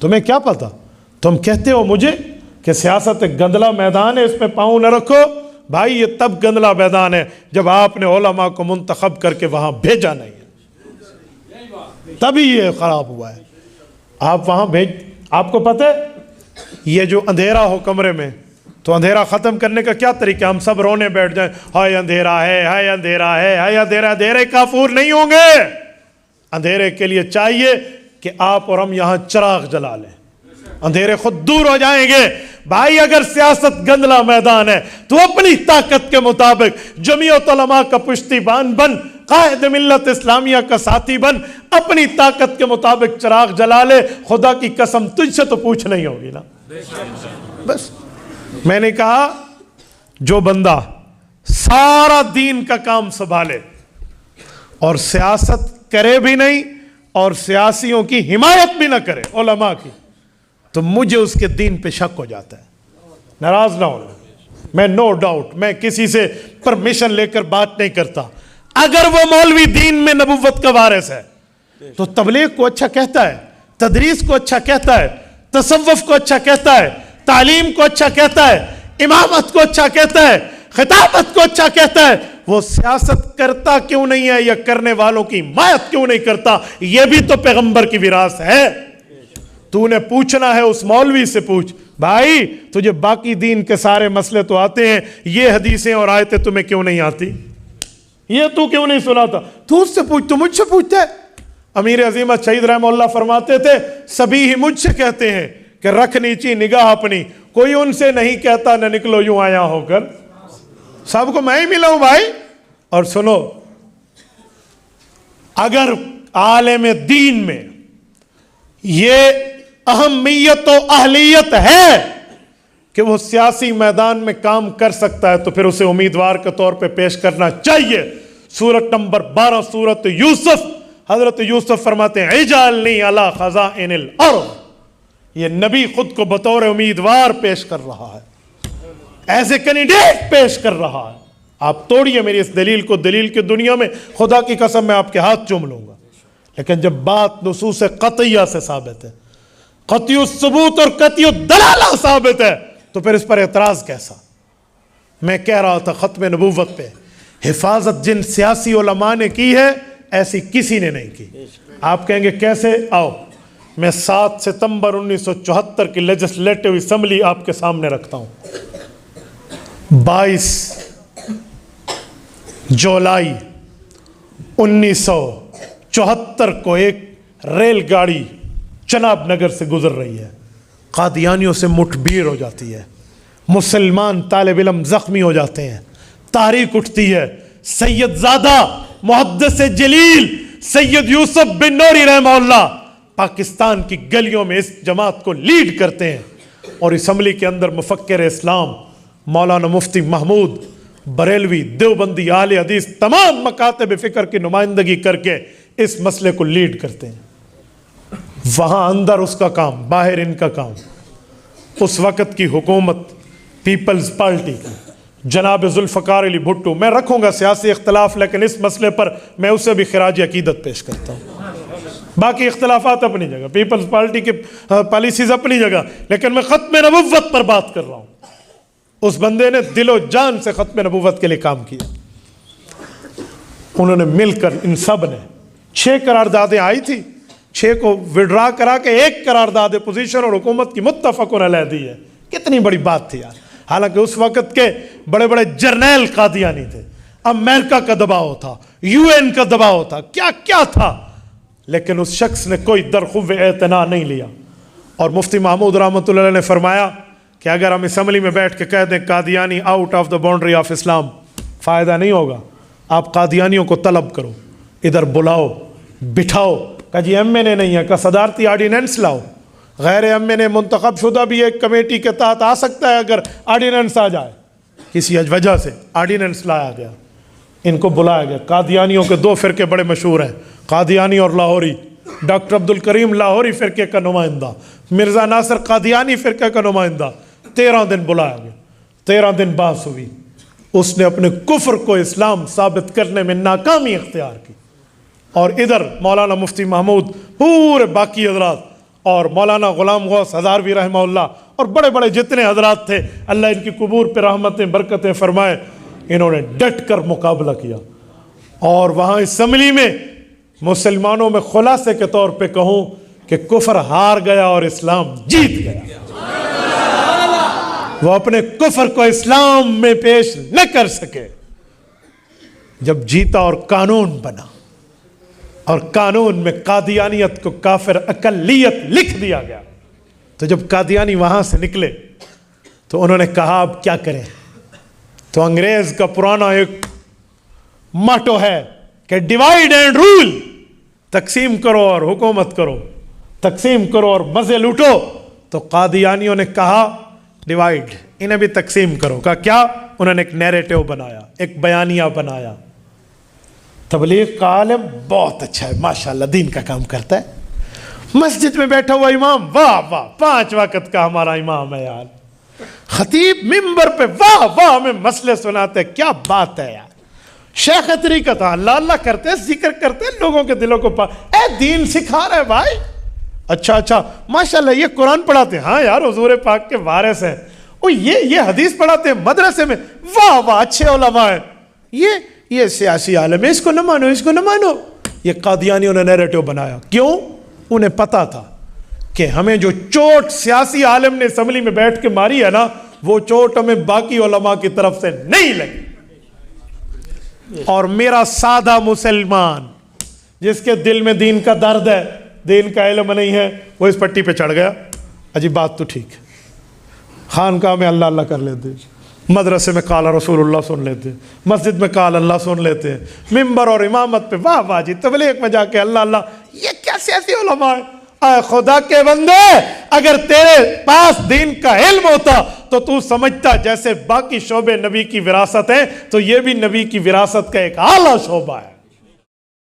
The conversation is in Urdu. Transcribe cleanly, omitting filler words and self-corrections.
تمہیں کیا پتا؟ تم کہتے ہو مجھے کہ سیاست ایک گندلا میدان ہے، اس میں پاؤں نہ رکھو۔ بھائی یہ تب گندلا میدان ہے جب آپ نے علماء کو منتخب کر کے وہاں بھیجا نہیں ہے، تبھی یہ خراب ہوا ہے۔ آپ وہاں آپ کو پتہ ہے یہ جو اندھیرا ہو کمرے میں، تو اندھیرا ختم کرنے کا کیا طریقہ؟ ہم سب رونے بیٹھ جائیں، ہائے اندھیرا ہے، ہائے اندھیرا ہے، ہائے اندھیرا۔ اندھیرے کافور نہیں ہوں گے۔ اندھیرے کے لیے چاہیے کہ آپ اور ہم یہاں چراغ جلا لیں، اندھیرے خود دور ہو جائیں گے۔ بھائی اگر سیاست گندلا میدان ہے تو اپنی طاقت کے مطابق جمعیت علماء کا پشتیبان بن، قائد ملت اسلامیہ کا ساتھی بن، اپنی طاقت کے مطابق چراغ جلا لے۔ خدا کی قسم تجھ سے تو پوچھ نہیں ہوگی نا۔ بس میں نے کہا جو بندہ سارا دین کا کام سنبھالے اور سیاست کرے بھی نہیں اور سیاسیوں کی حمایت بھی نہ کرے، علماء کی، تو مجھے اس کے دین پہ شک ہو جاتا ہے۔ ناراض نہ ہونا، میں نو ڈاؤٹ میں کسی سے پرمیشن لے کر بات نہیں کرتا۔ اگر وہ مولوی دین میں نبوت کا وارث ہے تو تبلیغ کو اچھا کہتا ہے، تدریس کو اچھا کہتا ہے، تصوف کو اچھا کہتا ہے، تعلیم کو اچھا کہتا ہے، امامت کو اچھا کہتا ہے، خطابت کو اچھا کہتا ہے، وہ سیاست کرتا کیوں نہیں ہے یا کرنے والوں کی حمایت کیوں نہیں کرتا؟ یہ بھی تو پیغمبر کی وراثت ہے۔ تو نے پوچھنا ہے اس مولوی سے پوچھ، بھائی تجھے باقی دین کے سارے مسئلے تو آتے ہیں، یہ حدیثیں اور آیتیں تمہیں کیوں نہیں آتی؟ یہ تو کیوں نہیں سناتا؟ تو اس سے پوچھ، تو مجھ سے پوچھتے ہے۔ امیر عظیمت شہید رحمہ اللہ فرماتے تھے سبھی ہی مجھ سے کہتے ہیں کہ رکھ نیچی نگاہ اپنی، کوئی ان سے نہیں کہتا نہ نکلو یوں آیا ہو کر، سب کو میں ہی ملا ہوں بھائی۔ اور سنو، اگر عالم دین میں یہ اہمیت و اہلیت ہے کہ وہ سیاسی میدان میں کام کر سکتا ہے تو پھر اسے امیدوار کے طور پہ پیش کرنا چاہیے۔ سورت نمبر 12 سورت یوسف، حضرت یوسف فرماتے ہیں اجعلنی علی خزائن الارض، یہ نبی خود کو بطور امیدوار پیش کر رہا ہے، ایز اے کینڈیڈیٹ پیش کر رہا ہے۔ آپ توڑیے میری اس دلیل کو، دلیل کی دنیا میں خدا کی قسم میں آپ کے ہاتھ چوم لوں گا، لیکن جب بات نصوص قطعیہ سے ثابت ہے، قطعی الثبوت اور قطعی الدلالہ ثابت ہے، تو پھر اس پر اعتراض کیسا؟ میں کہہ رہا تھا ختم نبوت پہ حفاظت جن سیاسی علماء نے کی ہے ایسی کسی نے نہیں کی۔ آپ کہیں گے کیسے؟ آؤ میں 7 ستمبر 1974 کی لیجسلیٹو اسمبلی آپ کے سامنے رکھتا ہوں۔ 22 جولائی 1974 کو ایک ریل گاڑی چناب نگر سے گزر رہی ہے، قادیانیوں سے مٹھ بھیڑ ہو جاتی ہے، مسلمان طالب علم زخمی ہو جاتے ہیں، تحریک اٹھتی ہے۔ سید زادہ محدث جلیل سید یوسف بن نوری رحمہ اللہ پاکستان کی گلیوں میں اس جماعت کو لیڈ کرتے ہیں، اور اسمبلی کے اندر مفکر اسلام مولانا مفتی محمود بریلوی دیوبندی اہل حدیث تمام مکاتب فکر کی نمائندگی کر کے اس مسئلے کو لیڈ کرتے ہیں۔ وہاں اندر اس کا کام، باہر ان کا کام۔ اس وقت کی حکومت پیپلز پارٹی کی جناب ذوالفقار علی بھٹو، میں رکھوں گا سیاسی اختلاف لیکن اس مسئلے پر میں اسے بھی خراج عقیدت پیش کرتا ہوں۔ باقی اختلافات اپنی جگہ، پیپلز پارٹی کی پالیسیز اپنی جگہ، لیکن میں ختم نبوت پر بات کر رہا ہوں۔ اس بندے نے دل و جان سے ختم نبوت کے لیے کام کیا۔ انہوں نے مل کر ان سب نے 6 قراردادیں آئی تھی، 6 کو وڈرا کرا کے 1 قرارداد اپوزیشن اور حکومت کی متفقن علیہ دی ہے۔ کتنی بڑی بات تھی یار۔ حالانکہ اس وقت کے بڑے بڑے جرنیل قادیانی تھے، امریکہ کا دباؤ تھا، UN کا دباؤ تھا، کیا کیا تھا، لیکن اس شخص نے کوئی درخو اعتنا نہیں لیا۔ اور مفتی محمود رحمۃ اللہ علیہ نے فرمایا کہ اگر ہم اسمبلی میں بیٹھ کے کہہ دیں Qadiani out of the boundary of Islam, فائدہ نہیں ہوگا۔ آپ قادیانیوں کو طلب کرو، ادھر بلاؤ، بٹھاؤ، کہ جی MNA نہیں ہے، کہ صدارتی آرڈیننس لاؤ، غیر MNA منتخب شدہ بھی ایک کمیٹی کے تحت آ سکتا ہے اگر آرڈیننس آ جائے، کسی وجہ سے آرڈیننس لایا گیا، ان کو بلایا گیا۔ قادیانیوں کے 2 فرقے بڑے مشہور ہیں، قادیانی اور لاہوری۔ ڈاکٹر عبدالکریم لاہوری فرقے کا نمائندہ، مرزا ناصر قادیانی فرقے کا نمائندہ۔ 13 دن بلایا گیا، 13 دن بحث ہوئی، اس نے اپنے کفر کو اسلام ثابت کرنے میں ناکامی اختیار کی۔ اور ادھر مولانا مفتی محمود، پورے باقی حضرات اور مولانا غلام غوث ہزاروی رحمہ اللہ اور بڑے بڑے جتنے حضرات تھے، اللہ ان کی قبور پہ رحمتیں برکتیں فرمائے، انہوں نے ڈٹ کر مقابلہ کیا. اور وہاں اسمبلی میں مسلمانوں میں خلاصے کے طور پہ کہوں کہ کفر ہار گیا اور اسلام جیت گیا. وہ اپنے کفر کو اسلام میں پیش نہ کر سکے. جب جیتا اور قانون بنا، اور قانون میں قادیانیت کو کافر اقلیت لکھ دیا گیا، تو جب قادیانی وہاں سے نکلے تو انہوں نے کہا اب کیا کریں. تو انگریز کا پرانا ایک ماٹو ہے کہ ڈیوائیڈ اینڈ رول، تقسیم کرو اور حکومت کرو، تقسیم کرو اور مزے لوٹو. تو قادیانیوں نے کہا ڈیوائیڈ، انہیں بھی تقسیم کرو. کہا کیا؟ انہوں نے ایک نیریٹو بنایا، ایک بیانیہ بنایا. تبلیغ کا عالم بہت اچھا ہے ماشاءاللہ، دین کا کام کرتا ہے. مسجد میں بیٹھا ہوا امام، واہ واہ 5 وقت کا ہمارا امام ہے یار. خطیب ممبر پہ واہ واہ ہمیں مسئلے سناتے، کیا بات ہے یار. شیخ طریقت اللہ اللہ کرتے، ذکر کرتے، لوگوں کے دلوں کو اے دین سکھا رہے بھائی. اچھا ماشاءاللہ یہ قرآن پڑھاتے ہیں، ہاں یار حضور پاک کے وارث ہیں. یہ حدیث پڑھاتے ہیں مدرسے میں، واہ واہ اچھے علماء ہیں. یہ سیاسی عالم ہے، اس کو نہ مانو، اس کو نہ مانو. یہ قادیانیوں نے نیریٹو بنایا. کیوں؟ انہیں پتا تھا کہ ہمیں جو چوٹ سیاسی عالم نے اسمبلی میں بیٹھ کے ماری ہے نا، وہ چوٹ ہمیں باقی علماء کی طرف سے نہیں لگی. اور میرا سادہ مسلمان جس کے دل میں دین کا درد ہے، دین کا علم نہیں ہے، وہ اس پٹی پہ چڑھ گیا. اجی بات تو ٹھیک ہے، خانقاہ میں اللہ اللہ کر لیتے، مدرسے میں قال رسول اللہ سن لیتے، مسجد میں قال اللہ سن لیتے، ممبر اور امامت پہ واہ واہ جی، تبلیغ میں جا کے اللہ اللہ. یہ کیا سیاسی علماء ہے؟ اے خدا کے بندے، اگر تیرے پاس دین کا علم ہوتا تو سمجھتا جیسے باقی شعبے نبی کی وراثت ہیں تو یہ بھی نبی کی وراثت کا ایک اعلیٰ شعبہ ہے.